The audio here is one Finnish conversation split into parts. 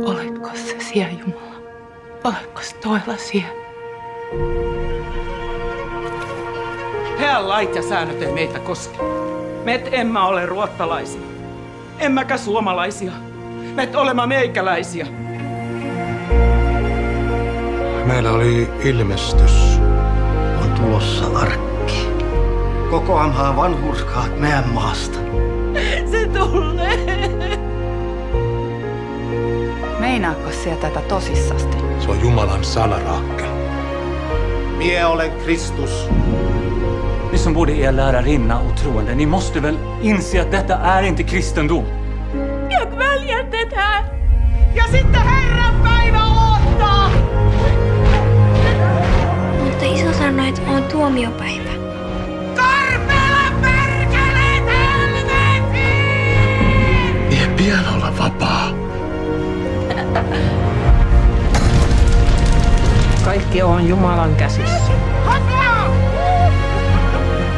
Olitko se siellä, Jumala? Oletko se toilla siellä? Heidän lait ja säännöt ei meitä koske. Me emme ole ruottalaisia. Emmekä suomalaisia. Me olemme meikäläisiä. Meillä oli ilmestys. On tulossa arkki. Kokoamhaa vanhurskaat meidän maasta. Se tulee. Meinaatko sinä tätä tosissasti? Se on Jumalan sana, Raakel. Mie olen Kristus. Ni som både är lärarinna och troende, ni måste väl inse att detta är inte kristendom? Jag väljer det här. Ja sitten Herran päivä odottaa! Mutta isä sanoi, että on tuomiopäivä. Karpela perkeleet helvetiin! Mie pian olla vapaa. Kaikki on Jumalan käsissä.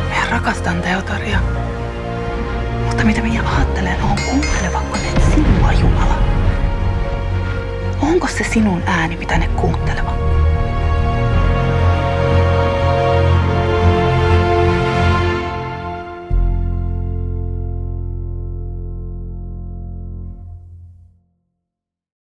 Minä rakastan Teodoria. Mutta mitä minä ajattelen, on kuuntelevatko ne sinua, Jumala? Onko se sinun ääni, mitä ne kuuntelevat?